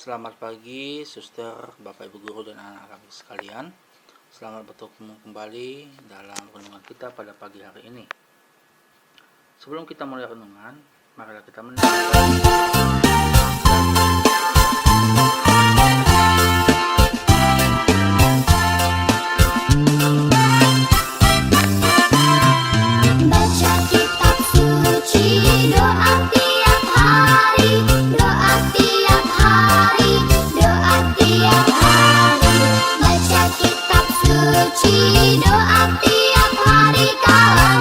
Selamat pagi, suster, bapak ibu guru dan anak-anak kami sekalian. Selamat bertemu kembali dalam renungan kita pada pagi hari ini. Sebelum kita mulai renungan, marilah kita baca kitab suci, doa tiap hari, doa tiap hari, doa tiap hari. Baca kitab suci, doa tiap hari kalau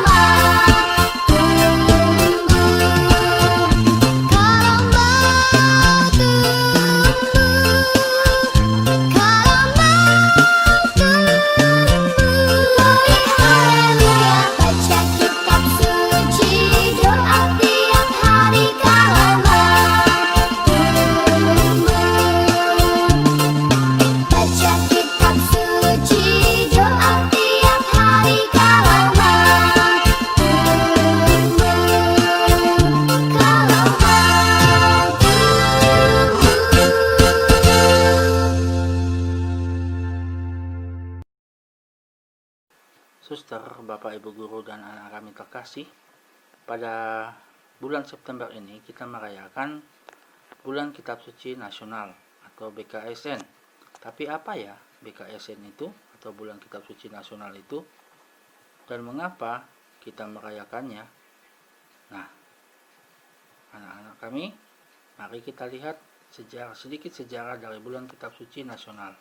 Suster, bapak ibu guru dan anak kami terkasih, pada bulan September ini kita merayakan bulan kitab suci nasional atau BKSN. Tapi apa ya BKSN itu atau bulan kitab suci nasional itu, dan mengapa kita merayakannya? Nah, anak-anak kami, mari kita lihat sedikit sejarah dari bulan kitab suci nasional.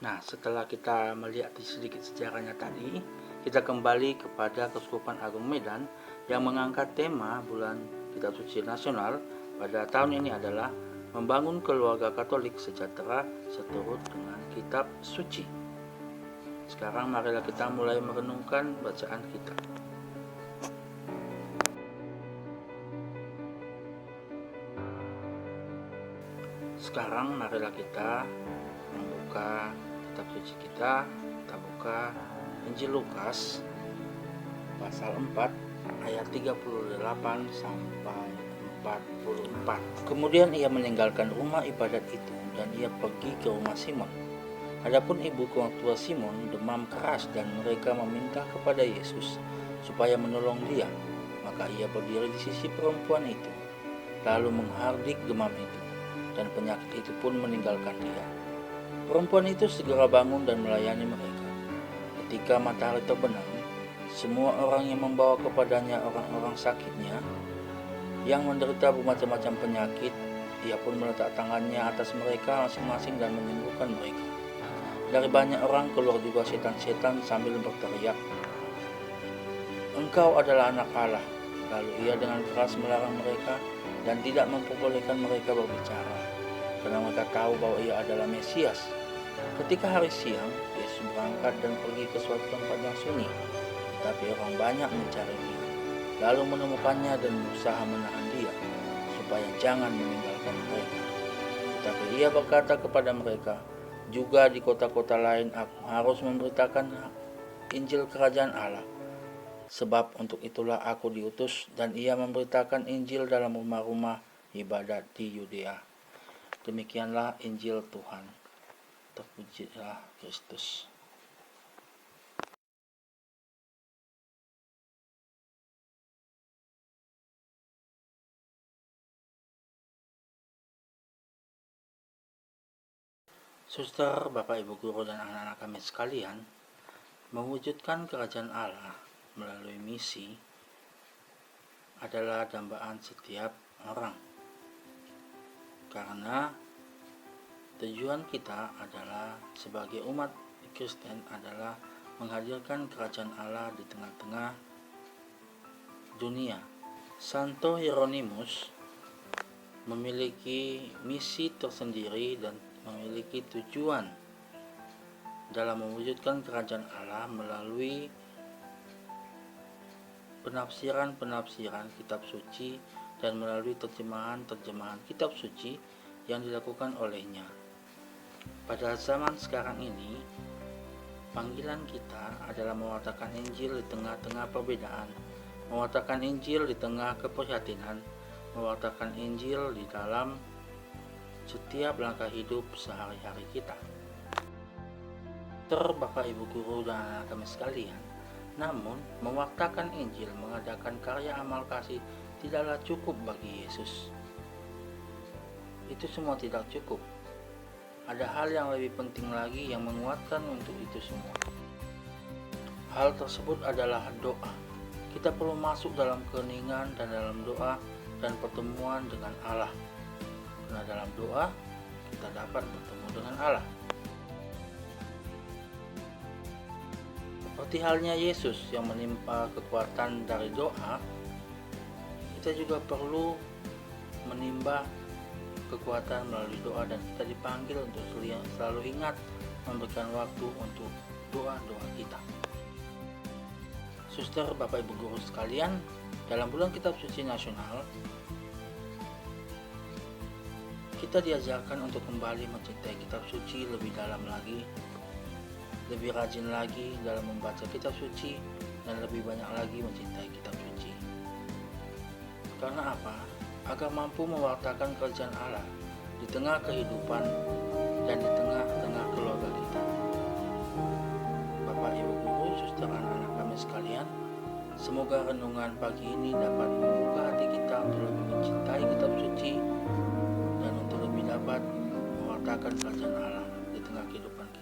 Nah, setelah kita melihat sedikit sejarahnya tadi, kita kembali kepada Keuskupan Agung Medan yang mengangkat tema bulan kitab suci nasional pada tahun ini adalah membangun keluarga Katolik sejahtera seturut dengan kitab suci. Sekarang marilah kita mulai merenungkan bacaan kita. Sekarang marilah kita membuka kitab suci kita buka Injil Lukas pasal 4 ayat 38 sampai 44. Kemudian ia meninggalkan rumah ibadat itu dan ia pergi ke rumah Simon. Adapun ibu tua Simon demam keras dan mereka meminta kepada Yesus supaya menolong dia. Maka ia berdiri di sisi perempuan itu, lalu menghardik demam itu, dan penyakit itu pun meninggalkan dia. Perempuan itu segera bangun dan melayani mereka. Ketika matahari terbenam, semua orang yang membawa kepadanya orang-orang sakitnya yang menderita bermacam-macam penyakit, ia pun meletak tangannya atas mereka masing-masing dan menyembuhkan mereka. Dari banyak orang keluar juga setan-setan sambil berteriak, "Engkau adalah anak Allah." Lalu ia dengan keras melarang mereka dan tidak memperbolehkan mereka berbicara, karena mereka tahu bahwa ia adalah Mesias. Ketika hari siang, Yesus berangkat dan pergi ke suatu tempat yang sunyi, tetapi orang banyak mencari dia, lalu menemukannya dan berusaha menahan dia, supaya jangan meninggalkan mereka. Tetapi ia berkata kepada mereka, "Juga di kota-kota lain aku harus memberitakan Injil Kerajaan Allah. Sebab untuk itulah aku diutus." Dan ia memberitakan Injil dalam rumah-rumah ibadat di Yudea. Demikianlah Injil Tuhan. Terpujilah Kristus. Suster, bapak ibu guru dan anak-anak kami sekalian, mewujudkan kerajaan Allah melalui misi adalah dambaan setiap orang. Karena tujuan kita adalah sebagai umat Kristen adalah menghadirkan kerajaan Allah di tengah-tengah dunia. Santo Hieronymus memiliki misi tersendiri dan memiliki tujuan dalam mewujudkan kerajaan Allah melalui penafsiran-penafsiran kitab suci dan melalui terjemahan-terjemahan kitab suci yang dilakukan olehnya. Pada zaman sekarang ini, panggilan kita adalah mewartakan Injil di tengah-tengah perbedaan, mewartakan Injil di tengah keprihatinan, mewartakan Injil di dalam setiap langkah hidup sehari-hari kita. Bapak, Ibu Guru, dan anak kami sekalian, namun mewartakan Injil, mengadakan karya amal kasih tidaklah cukup bagi Yesus. Itu semua tidak cukup. Ada hal yang lebih penting lagi yang menguatkan untuk itu semua. Hal tersebut adalah doa. Kita perlu masuk dalam keheningan dan dalam doa dan pertemuan dengan Allah. Karena dalam doa kita dapat bertemu dengan Allah. Seperti halnya Yesus yang menimpa kekuatan dari doa, kita juga perlu menimba kekuatan melalui doa, dan kita dipanggil untuk selalu ingat memberikan waktu untuk doa-doa kita. Suster, Bapak, Ibu Guru sekalian, dalam bulan Kitab Suci Nasional, kita diajarkan untuk kembali mencintai Kitab Suci lebih dalam lagi, lebih rajin lagi dalam membaca Kitab Suci, dan lebih banyak lagi mencintai Kitab Suci. Karena apa? Agar mampu mewartakan kerajaan Allah di tengah kehidupan dan di tengah-tengah keluarga kita. Bapak, Ibu Guru, suster, anak-anak kami sekalian, semoga renungan pagi ini dapat membuka hati kita untuk lebih mencintai Kitab Suci dan untuk lebih dapat mewartakan kerajaan Allah di tengah kehidupan kita.